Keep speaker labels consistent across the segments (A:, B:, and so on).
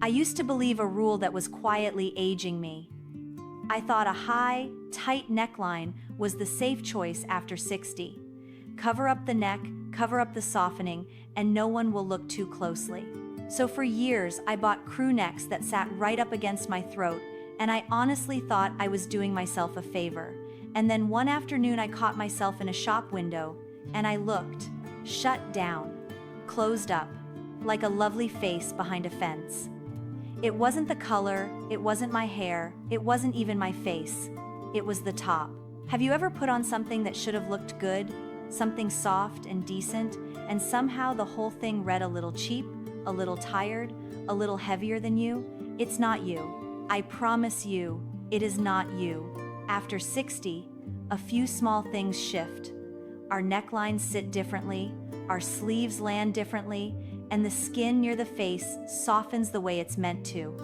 A: I used to believe a rule that was quietly aging me. I thought a high, tight neckline was the safe choice after 60. Cover up the neck, cover up the softening, and no one will look too closely. So for years, I bought crew necks that sat right up against my throat, and I honestly thought I was doing myself a favor. And then one afternoon I caught myself in a shop window, and I looked, shut down, closed up, like a lovely face behind a fence. It wasn't the color, it wasn't my hair, it wasn't even my face. It was the top. Have you ever put on something that should have looked good, something soft and decent, and somehow the whole thing read a little cheap, a little tired, a little heavier than you? It's not you. I promise you, it is not you. After 60, a few small things shift. Our necklines sit differently, our sleeves land differently, and the skin near the face softens the way it's meant to.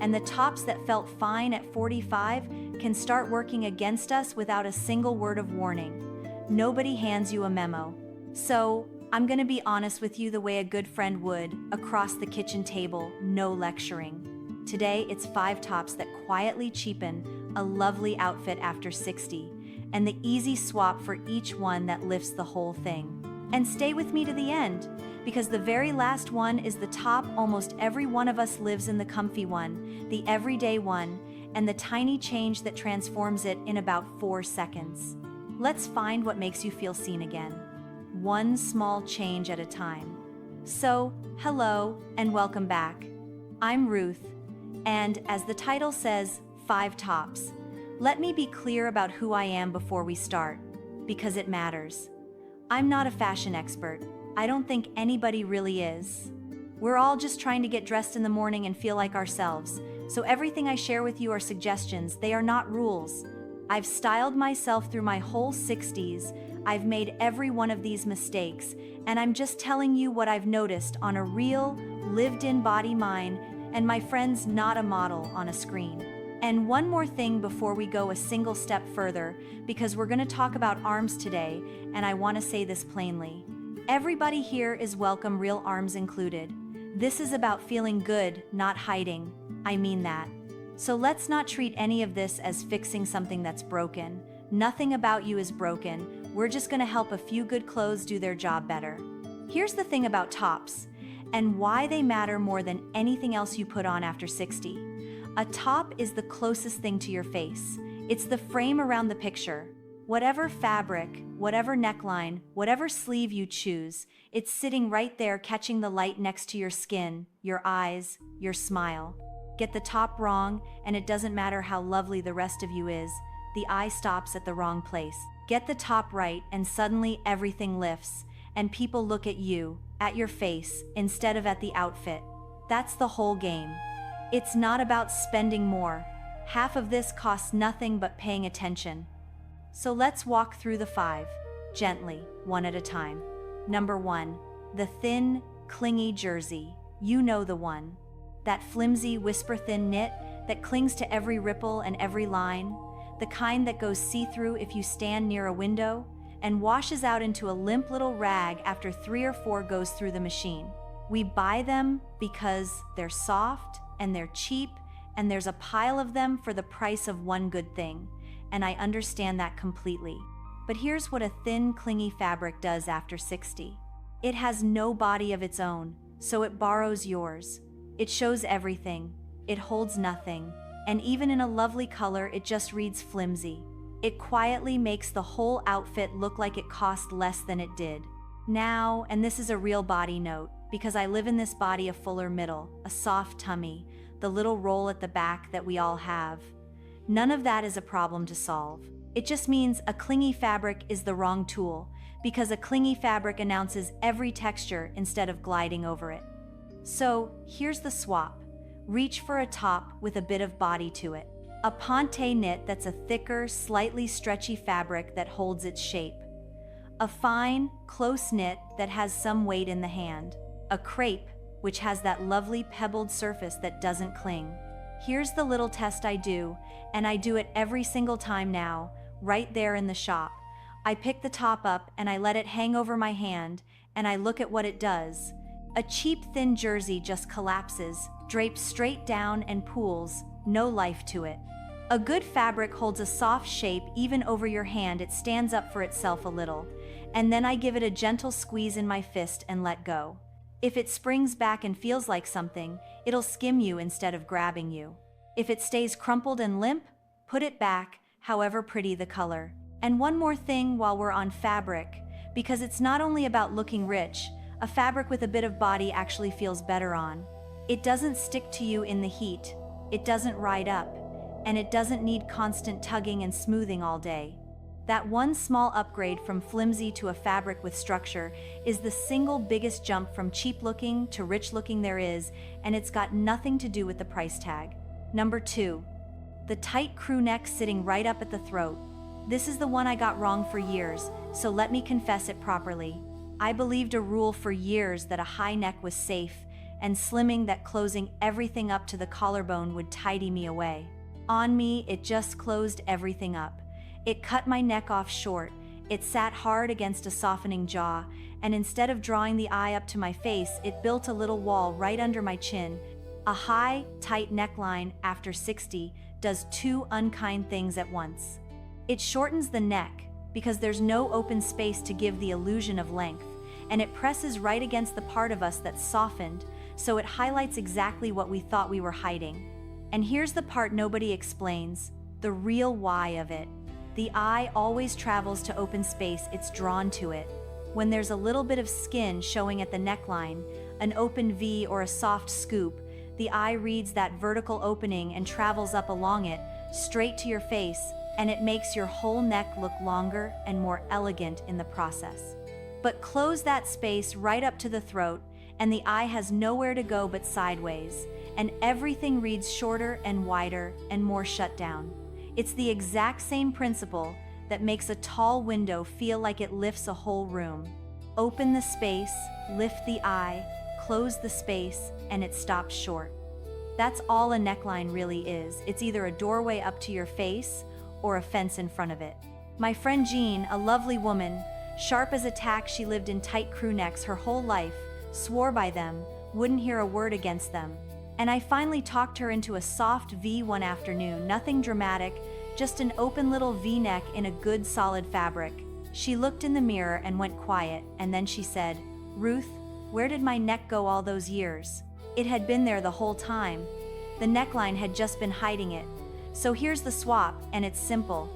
A: And the tops that felt fine at 45 can start working against us without a single word of warning. Nobody hands you a memo. So, I'm gonna be honest with you the way a good friend would, across the kitchen table, no lecturing. Today, it's 5 tops that quietly cheapen a lovely outfit after 60, and the easy swap for each one that lifts the whole thing. And stay with me to the end, because the very last one is the top almost every one of us lives in, the comfy one, the everyday one, and the tiny change that transforms it in about 4 seconds. Let's find what makes you feel seen again. One small change at a time. So, hello and welcome back. I'm Ruth, and as the title says, 5 tops. Let me be clear about who I am before we start, because it matters. I'm not a fashion expert. I don't think anybody really is. We're all just trying to get dressed in the morning and feel like ourselves, so everything I share with you are suggestions, they are not rules. I've styled myself through my whole 60s, I've made every one of these mistakes, and I'm just telling you what I've noticed on a real, lived-in body, mine, and my friends, not a model on a screen. And one more thing before we go a single step further, because we're going to talk about arms today, and I want to say this plainly. Everybody here is welcome, real arms included. This is about feeling good, not hiding. I mean that. So let's not treat any of this as fixing something that's broken. Nothing about you is broken. We're just going to help a few good clothes do their job better. Here's the thing about tops, and why they matter more than anything else you put on after 60. A top is the closest thing to your face. It's the frame around the picture. Whatever fabric, whatever neckline, whatever sleeve you choose, it's sitting right there catching the light next to your skin, your eyes, your smile. Get the top wrong, and it doesn't matter how lovely the rest of you is, the eye stops at the wrong place. Get the top right, and suddenly everything lifts, and people look at you, at your face, instead of at the outfit. That's the whole game. It's not about spending more. Half of this costs nothing but paying attention. So let's walk through the 5, gently, one at a time. Number 1, the thin, clingy jersey. You know the one. That flimsy, whisper-thin knit that clings to every ripple and every line. The kind that goes see-through if you stand near a window and washes out into a limp little rag after 3 or 4 goes through the machine. We buy them because they're soft and they're cheap, and there's a pile of them for the price of one good thing, and I understand that completely. But here's what a thin, clingy fabric does after 60. It has no body of its own, so it borrows yours. It shows everything, it holds nothing, and even in a lovely color, it just reads flimsy. It quietly makes the whole outfit look like it cost less than it did. Now, and this is a real body note, because I live in this body, a fuller middle, a soft tummy, the little roll at the back that we all have. None of that is a problem to solve. It just means a clingy fabric is the wrong tool, because a clingy fabric announces every texture instead of gliding over it. So, here's the swap. Reach for a top with a bit of body to it. A ponte knit that's a thicker, slightly stretchy fabric that holds its shape. A fine, close knit that has some weight in the hand. A crepe, which has that lovely pebbled surface that doesn't cling. Here's the little test I do, and I do it every single time now, right there in the shop. I pick the top up and I let it hang over my hand, and I look at what it does. A cheap thin jersey just collapses, drapes straight down and pools, no life to it. A good fabric holds a soft shape even over your hand. It stands up for itself a little, and then I give it a gentle squeeze in my fist and let go. If it springs back and feels like something, it'll skim you instead of grabbing you. If it stays crumpled and limp, put it back, however pretty the color. And one more thing while we're on fabric, because it's not only about looking rich, a fabric with a bit of body actually feels better on. It doesn't stick to you in the heat, it doesn't ride up, and it doesn't need constant tugging and smoothing all day. That one small upgrade from flimsy to a fabric with structure is the single biggest jump from cheap looking to rich looking there is, and it's got nothing to do with the price tag. Number 2. The tight crew neck sitting right up at the throat. This is the one I got wrong for years, so let me confess it properly. I believed a rule for years that a high neck was safe, and slimming, that closing everything up to the collarbone would tidy me away. On me, it just closed everything up. It cut my neck off short, it sat hard against a softening jaw, and instead of drawing the eye up to my face, it built a little wall right under my chin. A high, tight neckline after 60 does two unkind things at once. It shortens the neck, because there's no open space to give the illusion of length, and it presses right against the part of us that's softened, so it highlights exactly what we thought we were hiding. And here's the part nobody explains, the real why of it. The eye always travels to open space, it's drawn to it. When there's a little bit of skin showing at the neckline, an open V or a soft scoop, the eye reads that vertical opening and travels up along it, straight to your face, and it makes your whole neck look longer and more elegant in the process. But close that space right up to the throat, and the eye has nowhere to go but sideways, and everything reads shorter and wider and more shut down. It's the exact same principle that makes a tall window feel like it lifts a whole room. Open the space, lift the eye, close the space, and it stops short. That's all a neckline really is. It's either a doorway up to your face or a fence in front of it. My friend Jean, a lovely woman, sharp as a tack, she lived in tight crew necks her whole life, swore by them, wouldn't hear a word against them. And I finally talked her into a soft V one afternoon, nothing dramatic, just an open little V-neck in a good solid fabric. She looked in the mirror and went quiet, and then she said, "Ruth, where did my neck go all those years?" It had been there the whole time. The neckline had just been hiding it. So here's the swap, and it's simple.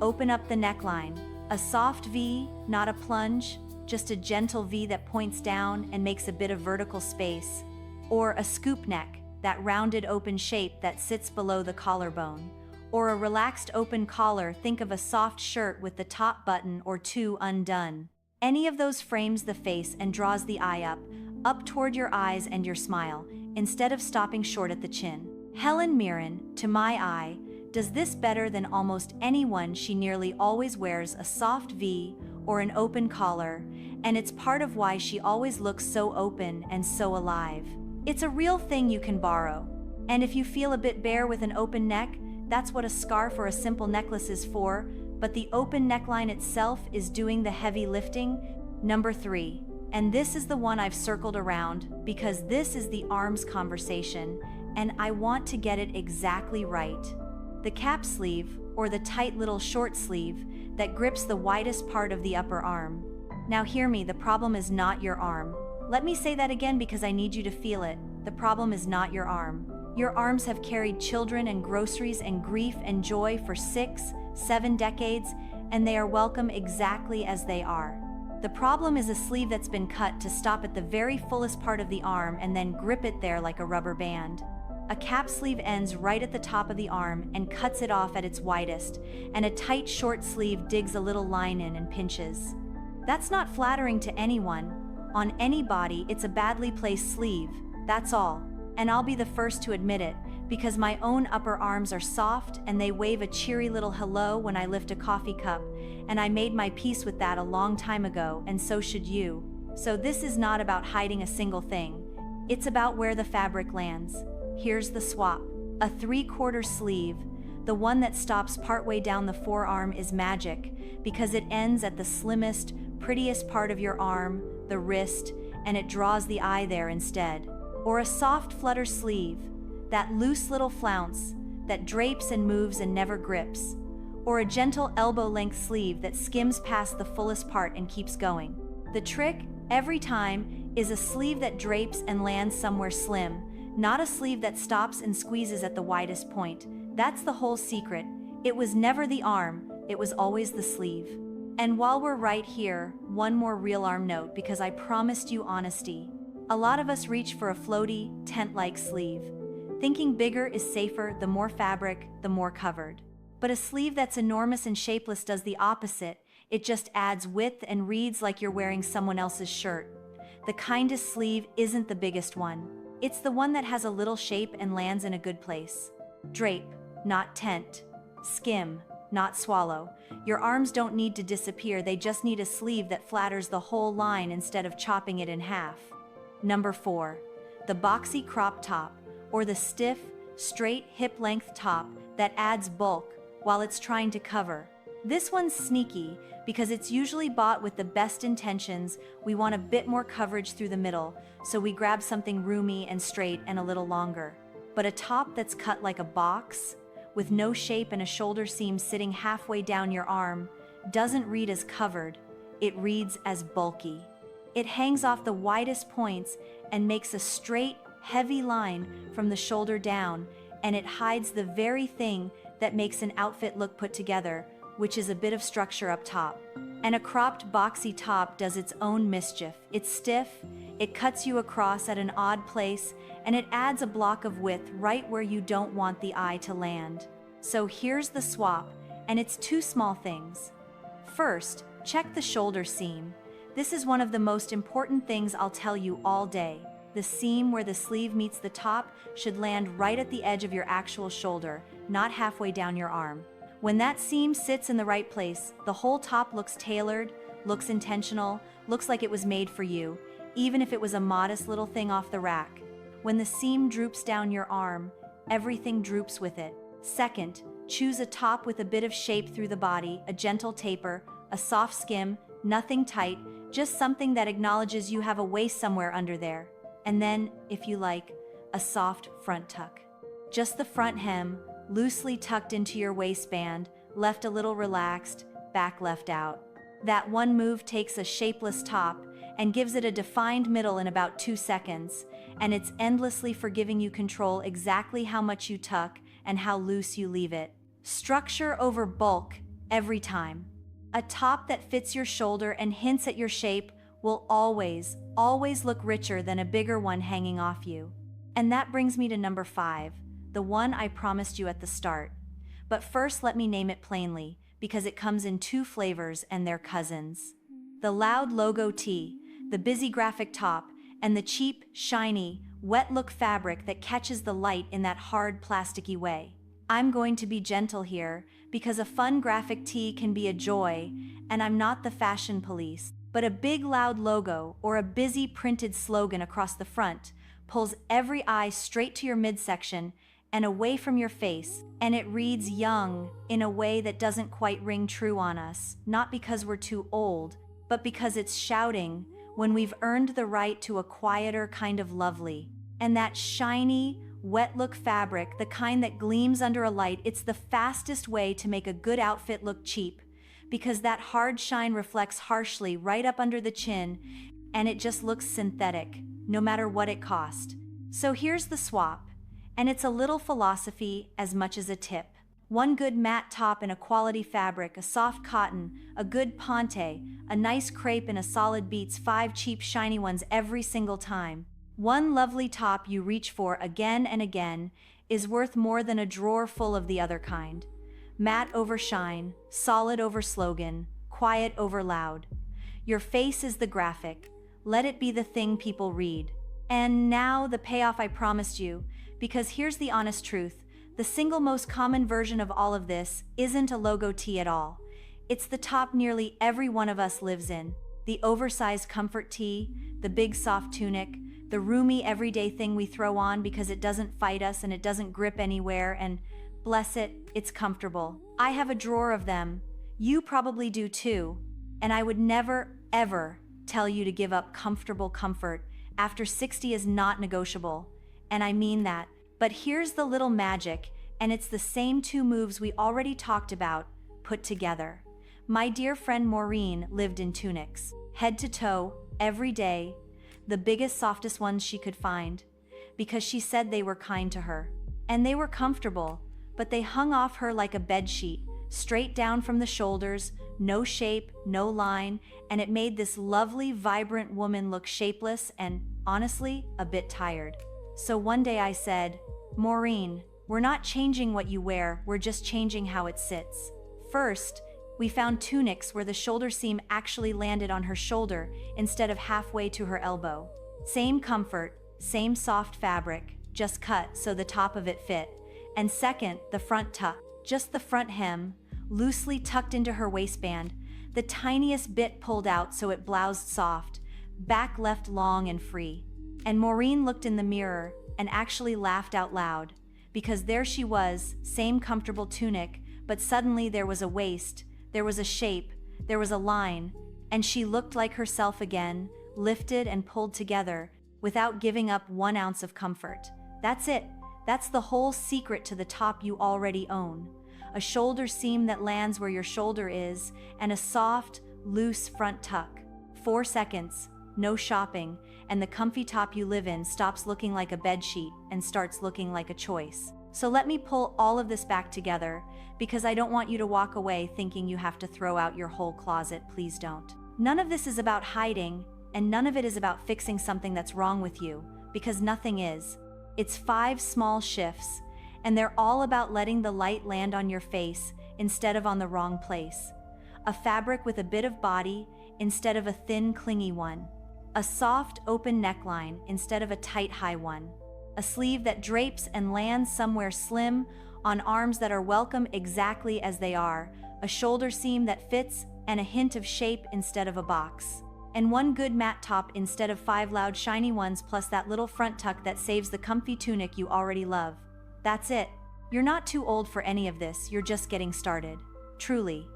A: Open up the neckline. A soft V, not a plunge, just a gentle V that points down and makes a bit of vertical space. Or a scoop neck, that rounded open shape that sits below the collarbone. Or a relaxed open collar, think of a soft shirt with the top button or two undone. Any of those frames the face and draws the eye up toward your eyes and your smile, instead of stopping short at the chin. Helen Mirren, to my eye, does this better than almost anyone. She nearly always wears a soft V or an open collar, and it's part of why she always looks so open and so alive. It's a real thing you can borrow. And if you feel a bit bare with an open neck, that's what a scarf or a simple necklace is for, but the open neckline itself is doing the heavy lifting. Number 3, and this is the one I've circled around because this is the arms conversation, and I want to get it exactly right. The cap sleeve, or the tight little short sleeve, that grips the widest part of the upper arm. Now hear me, the problem is not your arm. Let me say that again because I need you to feel it. The problem is not your arm. Your arms have carried children and groceries and grief and joy for 6, 7 decades, and they are welcome exactly as they are. The problem is a sleeve that's been cut to stop at the very fullest part of the arm and then grip it there like a rubber band. A cap sleeve ends right at the top of the arm and cuts it off at its widest, and a tight short sleeve digs a little line in and pinches. That's not flattering to anyone. On any body, it's a badly placed sleeve, that's all. And I'll be the first to admit it, because my own upper arms are soft and they wave a cheery little hello when I lift a coffee cup, and I made my peace with that a long time ago, and so should you. So this is not about hiding a single thing. It's about where the fabric lands. Here's the swap. A 3/4 sleeve, the one that stops partway down the forearm, is magic because it ends at the slimmest, prettiest part of your arm, the wrist, and it draws the eye there instead. or a soft flutter sleeve, that loose little flounce that drapes and moves and never grips, or a gentle elbow-length sleeve that skims past the fullest part and keeps going. The trick, every time, is a sleeve that drapes and lands somewhere slim, not a sleeve that stops and squeezes at the widest point. That's the whole secret. It was never the arm, it was always the sleeve. And while we're right here, one more real arm note, because I promised you honesty. A lot of us reach for a floaty, tent-like sleeve, thinking bigger is safer, the more fabric, the more covered. But a sleeve that's enormous and shapeless does the opposite. It just adds width and reads like you're wearing someone else's shirt. The kindest sleeve isn't the biggest one. It's the one that has a little shape and lands in a good place. Drape, not tent. Skim, not swallow. Your arms don't need to disappear, they just need a sleeve that flatters the whole line instead of chopping it in half. Number 4. The boxy crop top, or the stiff, straight hip-length top that adds bulk while it's trying to cover. This one's sneaky because it's usually bought with the best intentions. We want a bit more coverage through the middle, so we grab something roomy and straight and a little longer. But a top that's cut like a box, with no shape and a shoulder seam sitting halfway down your arm, doesn't read as covered, it reads as bulky. It hangs off the widest points and makes a straight, heavy line from the shoulder down, and it hides the very thing that makes an outfit look put together, which is a bit of structure up top. And a cropped boxy top does its own mischief. It's stiff, it cuts you across at an odd place, and it adds a block of width right where you don't want the eye to land. So here's the swap, and it's 2 small things. First, check the shoulder seam. This is one of the most important things I'll tell you all day. The seam where the sleeve meets the top should land right at the edge of your actual shoulder, not halfway down your arm. When that seam sits in the right place, the whole top looks tailored, looks intentional, looks like it was made for you, even if it was a modest little thing off the rack. When the seam droops down your arm, everything droops with it. Second, choose a top with a bit of shape through the body, a gentle taper, a soft skim, nothing tight, just something that acknowledges you have a waist somewhere under there. And then, if you like, a soft front tuck. Just the front hem, loosely tucked into your waistband, left a little relaxed, back left out. That one move takes a shapeless top and gives it a defined middle in about 2 seconds, and it's endlessly forgiving you control exactly how much you tuck and how loose you leave it. Structure over bulk, every time. A top that fits your shoulder and hints at your shape will always, always look richer than a bigger one hanging off you. And that brings me to number 5, the one I promised you at the start. But first let me name it plainly, because it comes in 2 flavors and they're cousins. The loud logo tee, the busy graphic top, and the cheap, shiny, wet look fabric that catches the light in that hard, plasticky way. I'm going to be gentle here, because a fun graphic tee can be a joy, and I'm not the fashion police, but a big loud logo or a busy printed slogan across the front pulls every eye straight to your midsection and away from your face, and it reads young in a way that doesn't quite ring true on us, not because we're too old, but because it's shouting when we've earned the right to a quieter kind of lovely. And that shiny, wet look fabric, the kind that gleams under a light, it's the fastest way to make a good outfit look cheap, because that hard shine reflects harshly right up under the chin, and it just looks synthetic, no matter what it cost. So here's the swap. And it's a little philosophy as much as a tip. One good matte top in a quality fabric, a soft cotton, a good ponte, a nice crepe, and a solid beats 5 cheap shiny ones every single time. One lovely top you reach for again and again is worth more than a drawer full of the other kind. Matte over shine, solid over slogan, quiet over loud. Your face is the graphic. Let it be the thing people read. And now the payoff I promised you. Because here's the honest truth, the single most common version of all of this isn't a logo tee at all. It's the top nearly every one of us lives in. The oversized comfort tee, the big soft tunic, the roomy everyday thing we throw on because it doesn't fight us and it doesn't grip anywhere, and bless it, it's comfortable. I have a drawer of them. You probably do too. And I would never, ever tell you to give up comfortable comfort after 60 is not negotiable. And I mean that. But here's the little magic, and it's the same two moves we already talked about, put together. My dear friend Maureen lived in tunics, head to toe, every day, the biggest, softest ones she could find, because she said they were kind to her. And they were comfortable, but they hung off her like a bedsheet, straight down from the shoulders, no shape, no line, and it made this lovely, vibrant woman look shapeless and, honestly, a bit tired. So one day I said, Maureen, we're not changing what you wear, we're just changing how it sits. First, we found tunics where the shoulder seam actually landed on her shoulder instead of halfway to her elbow. Same comfort, same soft fabric, just cut so the top of it fit. And second, the front tuck, just the front hem, loosely tucked into her waistband, the tiniest bit pulled out so it bloused soft, back left long and free. And Maureen looked in the mirror and actually laughed out loud, because there she was, same comfortable tunic, but suddenly there was a waist, there was a shape, there was a line, and she looked like herself again, lifted and pulled together, without giving up 1 ounce of comfort. That's it. That's the whole secret to the top you already own. A shoulder seam that lands where your shoulder is, and a soft, loose front tuck. 4 seconds, no shopping, and the comfy top you live in stops looking like a bedsheet and starts looking like a choice. So let me pull all of this back together, because I don't want you to walk away thinking you have to throw out your whole closet. Please don't. None of this is about hiding, and none of it is about fixing something that's wrong with you, because nothing is. It's 5 small shifts, and they're all about letting the light land on your face instead of on the wrong place. A fabric with a bit of body instead of a thin, clingy one. A soft, open neckline instead of a tight, high one. A sleeve that drapes and lands somewhere slim on arms that are welcome exactly as they are. A shoulder seam that fits and a hint of shape instead of a box. And one good matte top instead of 5 loud, shiny ones, plus that little front tuck that saves the comfy tunic you already love. That's it. You're not too old for any of this, you're just getting started. Truly.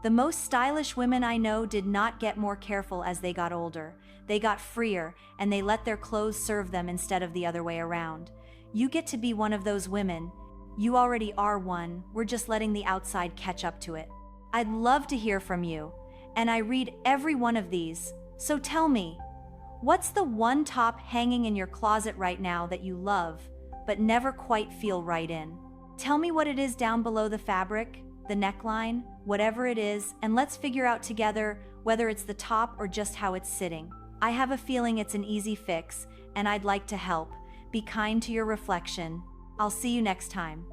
A: The most stylish women I know did not get more careful as they got older. They got freer, and they let their clothes serve them instead of the other way around. You get to be one of those women. You already are one, we're just letting the outside catch up to it. I'd love to hear from you, and I read every one of these. So tell me, what's the one top hanging in your closet right now that you love, but never quite feel right in? Tell me what it is down below the fabric, the neckline, whatever it is, and let's figure out together whether it's the top or just how it's sitting. I have a feeling it's an easy fix, and I'd like to help. Be kind to your reflection. I'll see you next time.